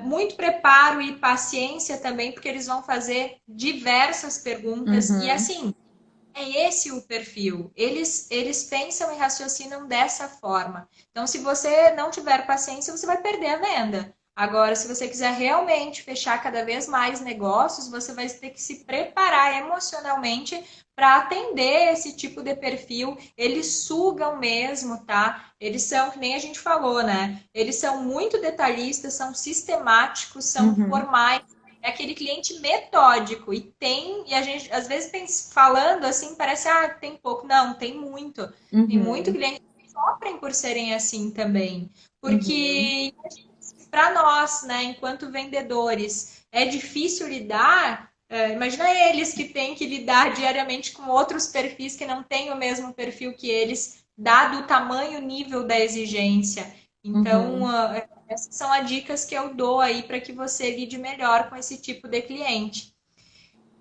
Muito preparo e paciência também, porque eles vão fazer diversas perguntas. E, uhum, assim, é esse o perfil. Eles pensam e raciocinam dessa forma. Então, se você não tiver paciência, você vai perder a venda. Agora, se você quiser realmente fechar cada vez mais negócios, você vai ter que se preparar emocionalmente para atender esse tipo de perfil. Eles sugam mesmo, tá? Eles são, que nem a gente falou, né? Eles são muito detalhistas, são sistemáticos, são uhum, formais, é aquele cliente metódico e a gente às vezes falando assim, parece tem pouco. Não, tem muito. Tem muito uhum, cliente que sofrem por serem assim também. uhum, Porque para nós, né, enquanto vendedores, é difícil lidar. Imagina eles que têm que lidar diariamente com outros perfis que não têm o mesmo perfil que eles, dado o tamanho, nível da exigência. Então, uhum. essas são as dicas que eu dou aí para que você lide melhor com esse tipo de cliente.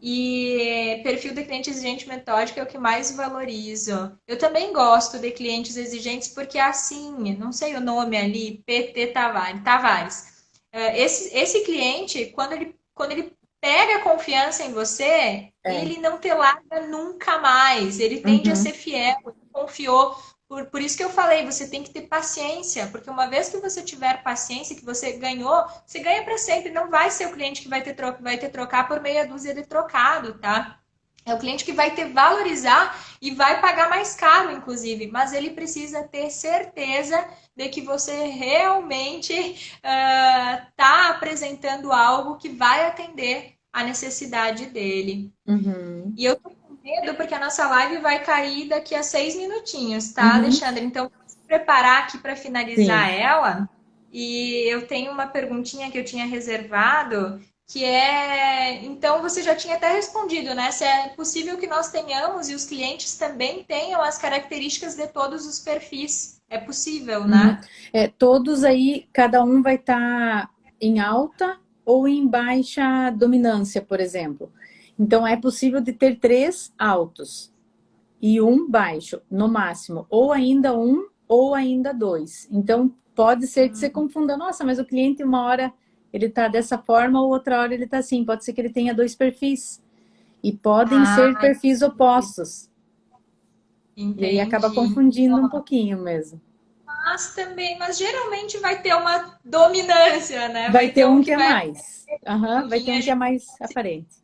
E perfil de cliente exigente metódico é o que mais valorizo. Eu também gosto de clientes exigentes porque assim, não sei o nome ali, PT Tavares. Esse cliente, quando ele pega confiança em você, É. ele não te larga nunca mais. Ele tende a Uhum, ser fiel, ele confiou. Por isso que eu falei, você tem que ter paciência, porque uma vez que você tiver paciência, que você ganhou, você ganha para sempre. Não vai ser o cliente que vai ter trocar por meia dúzia de trocado, tá? É o cliente que vai te valorizar e vai pagar mais caro, inclusive, mas ele precisa ter certeza de que você realmente está apresentando algo que vai atender a necessidade dele. uhum, E eu tô com medo porque a nossa live vai cair daqui a 6 minutinhos, tá, uhum. Alexandre? Então, vou se preparar aqui para finalizar Sim. ela. E eu tenho uma perguntinha que eu tinha reservado, que é. Então, você já tinha até respondido, né? Se é possível que nós tenhamos e os clientes também tenham as características de todos os perfis. É possível, Uhum. né? Todos aí, cada um vai estar em alta ou em baixa dominância, por exemplo. Então, é possível de ter três altos e um baixo, no máximo, ou ainda um ou ainda dois. Então, pode ser que você confunda, nossa, mas o cliente uma hora ele está dessa forma, ou outra hora ele está assim. Pode ser que ele tenha dois perfis e podem ser Ah, perfis opostos. E aí acaba entendi. confundindo um pouquinho mesmo. Mas geralmente vai ter uma dominância, né? Vai Vai ter ter um um que que é vai mais. um Aham, vai ter pouquinho um a que é gente mais aparente.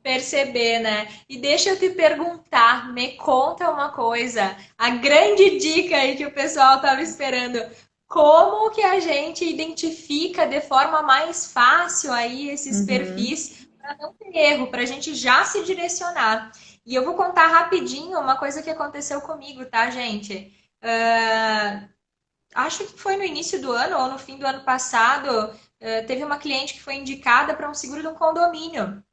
perceber, né? E deixa eu te perguntar, me conta uma coisa, a grande dica aí que o pessoal estava esperando. Como que a gente identifica de forma mais fácil aí esses Uhum, perfis para não ter erro, para a gente já se direcionar? E eu vou contar rapidinho uma coisa que aconteceu comigo, tá, gente? Acho que foi no início do ano ou no fim do ano passado, teve uma cliente que foi indicada para um seguro de um condomínio.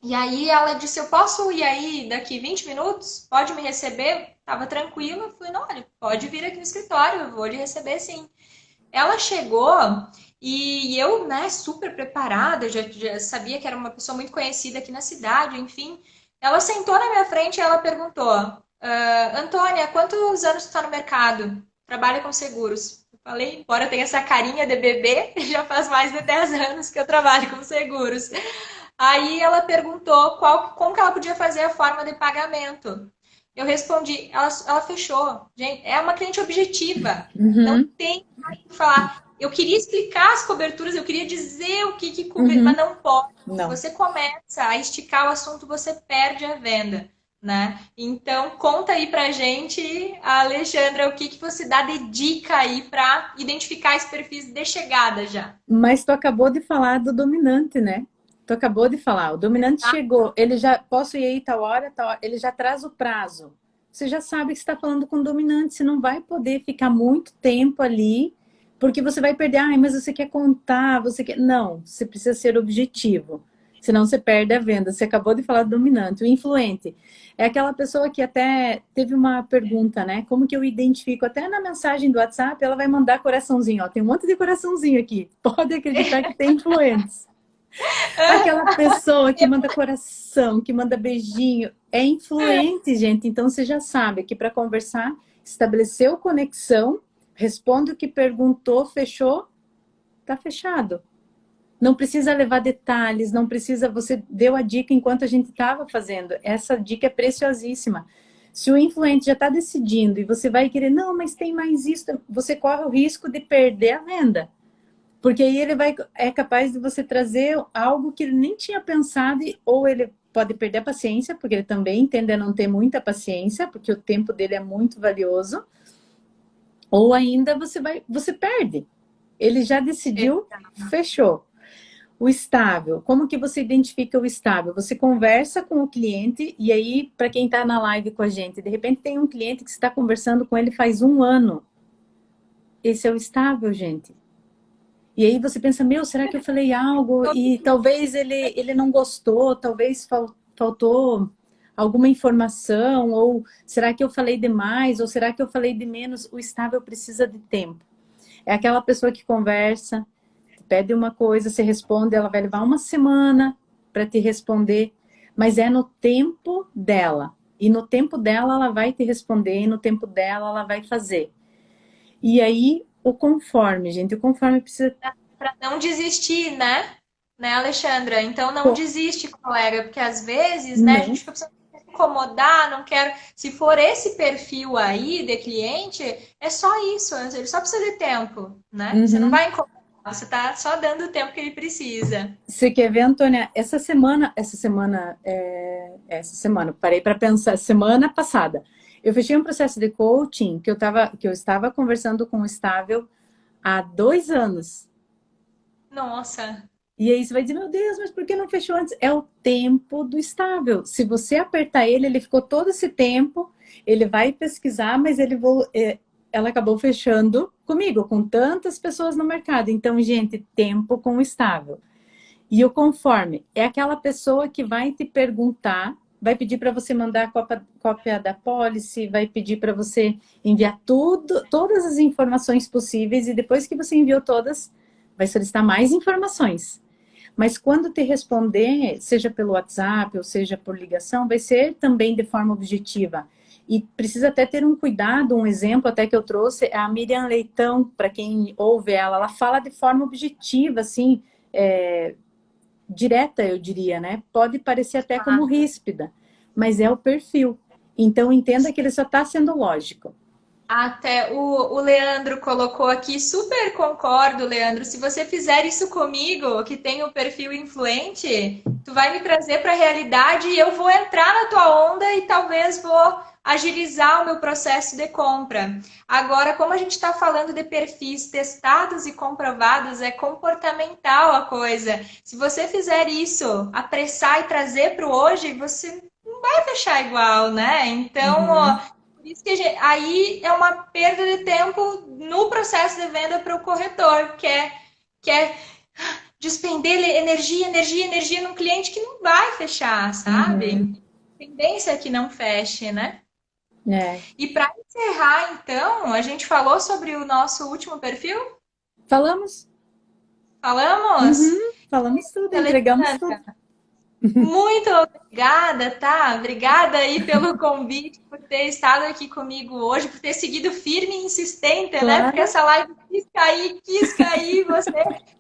E aí ela disse, eu posso ir aí daqui 20 minutos? Pode me receber? Tava tranquila. Eu falei, não, olha, pode vir aqui no escritório, eu vou lhe receber sim. Ela chegou e eu, né, super preparada, já sabia que era uma pessoa muito conhecida aqui na cidade, enfim. Ela sentou na minha frente e ela perguntou, Antônia, quantos anos tu está no mercado? Trabalha com seguros. Eu falei, embora eu tenha essa carinha de bebê, já faz mais de 10 anos que eu trabalho com seguros. Aí ela perguntou como que ela podia fazer a forma de pagamento. Eu respondi, ela fechou. Gente, é uma cliente objetiva. Não uhum, tem mais o que falar. Eu queria explicar as coberturas, eu queria dizer o que cobre, mas uhum. não pode. Se Não. você começa a esticar o assunto, você perde a venda, né? Então, conta aí pra gente, Alexandra, o que você dá de dica aí para identificar esse perfil de chegada já. Mas tu acabou de falar do dominante, né? Tu acabou de falar, o dominante Tá? chegou, ele já, posso ir aí tal hora, ele já traz o prazo. Você já sabe que você está falando com o dominante, você não vai poder ficar muito tempo ali, porque você vai perder, ai, mas você quer contar, você quer... Não, você precisa ser objetivo, senão você perde a venda. Você acabou de falar do dominante. O influente é aquela pessoa que até teve uma pergunta, né? Como que eu identifico? Até na mensagem do WhatsApp, ela vai mandar coraçãozinho, ó, tem um monte de coraçãozinho aqui. Pode acreditar que tem influentes. Aquela pessoa que manda coração, que manda beijinho, é influente, gente. Então você já sabe que para conversar, estabeleceu conexão, responde o que perguntou, fechou, tá fechado. Não precisa levar detalhes, não precisa. Você deu a dica enquanto a gente estava fazendo. Essa dica é preciosíssima. Se o influente já está decidindo e você vai querer, não, mas tem mais isso, você corre o risco de perder a venda. Porque aí ele vai, é capaz de você trazer algo que ele nem tinha pensado, ou ele pode perder a paciência, porque ele também tende a não ter muita paciência, porque o tempo dele é muito valioso, ou ainda você perde. Ele já decidiu, fechou. O estável, como que você identifica o estável? Você conversa com o cliente, e aí, para quem está na live com a gente, de repente tem um cliente que você está conversando com ele faz um ano. Esse é o estável, gente. E aí você pensa, meu, será que eu falei algo? E talvez ele não gostou, talvez faltou alguma informação, ou será que eu falei demais, ou será que eu falei de menos? O estável precisa de tempo. É aquela pessoa que conversa, pede uma coisa, você responde, ela vai levar uma semana para te responder, mas é no tempo dela. E no tempo dela ela vai te responder, e no tempo dela ela vai fazer. E aí, o conforme, gente, o conforme precisa... Para não desistir, né? Né, Alexandra? Então não desiste, colega, porque às vezes, né, a gente Não. fica pensando, não quero incomodar, não quero. Se for esse perfil aí de cliente, é só isso, ele só precisa de tempo, né? Você não Uhum. vai incomodar, você tá só dando o tempo que ele precisa. Você quer ver, Antônia? Essa semana, parei para pensar, semana passada, eu fechei um processo de coaching que eu estava conversando com o estável há 2 anos. Nossa, E aí você vai dizer, meu Deus, mas por que não fechou antes? É o tempo do estável. Se você apertar ele, ele ficou todo esse tempo, ele vai pesquisar, mas ela acabou fechando comigo, com tantas pessoas no mercado. Então, gente, tempo com o estável. E o conforme é aquela pessoa que vai te perguntar, vai pedir para você mandar a cópia da policy, vai pedir para você enviar todas as informações possíveis, e depois que você enviou todas, vai solicitar mais informações. Mas quando te responder, seja pelo WhatsApp ou seja por ligação, vai ser também de forma objetiva. E precisa até ter um cuidado, um exemplo até que eu trouxe, é a Miriam Leitão, para quem ouve ela fala de forma objetiva, assim, direta, eu diria, né? Pode parecer até como ah, ríspida, mas é o perfil. Então, entenda que ele só está sendo lógico. Até o Leandro colocou aqui, super concordo, Leandro. Se você fizer isso comigo, que tem o perfil influente, tu vai me trazer para a realidade e eu vou entrar na tua onda e talvez vou agilizar o meu processo de compra. Agora, como a gente está falando de perfis testados e comprovados, é comportamental a coisa. Se você fizer isso, apressar e trazer para o hoje, você não vai fechar igual, né? Então, ó, Uhum, por isso que aí é uma perda de tempo no processo de venda para o corretor, que é despender energia, energia, energia num cliente que não vai fechar, uhum, sabe? Tendência é que não feche, né? é. E para encerrar, então, a gente falou sobre o nosso último perfil? Falamos? Falamos? Uhum, falamos tudo, entregamos Alexandre, tudo. muito obrigada, tá? Obrigada aí pelo convite, por ter estado aqui comigo hoje, por ter seguido firme e insistente, né? Porque Claro. essa live quis cair, você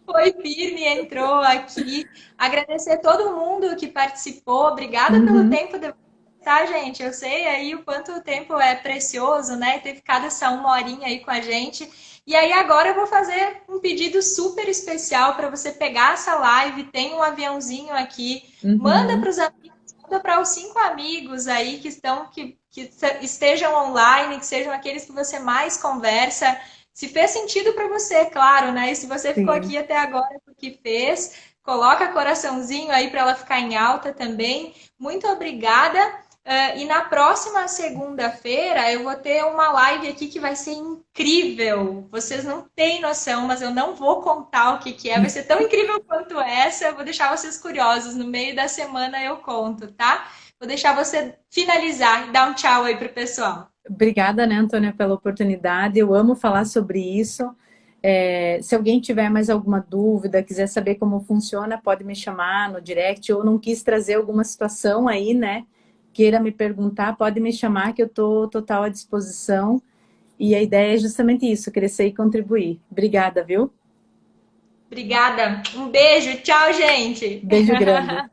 foi firme, entrou aqui. Agradecer a todo mundo que participou, obrigada pelo Uhum, tempo de tá, gente? Eu sei aí o quanto o tempo é precioso, né? Ter ficado essa uma horinha aí com a gente. E aí agora eu vou fazer um pedido super especial para você pegar essa live, tem um aviãozinho aqui, manda uhum, para os amigos, manda para os 5 amigos aí que estejam online, que sejam aqueles que você mais conversa. Se fez sentido para você, claro, né? E se você ficou sim. aqui até agora porque fez, coloca coraçãozinho aí para ela ficar em alta também. Muito obrigada. E na próxima segunda-feira eu vou ter uma live aqui que vai ser incrível. Vocês não têm noção, mas eu não vou contar o que que é. Vai ser tão incrível quanto essa. Eu vou deixar vocês curiosos. No meio da semana eu conto, tá? Vou deixar você finalizar e dar um tchau aí pro pessoal. Obrigada, né, Antônia, pela oportunidade. Eu amo falar sobre isso. Se alguém tiver mais alguma dúvida, quiser saber como funciona, pode me chamar no direct, ou não quis trazer alguma situação aí, né? Queira me perguntar, pode me chamar que eu estou total à disposição. E a ideia é justamente isso, crescer e contribuir. Obrigada, viu? Obrigada. Um beijo. Tchau, gente. Beijo grande.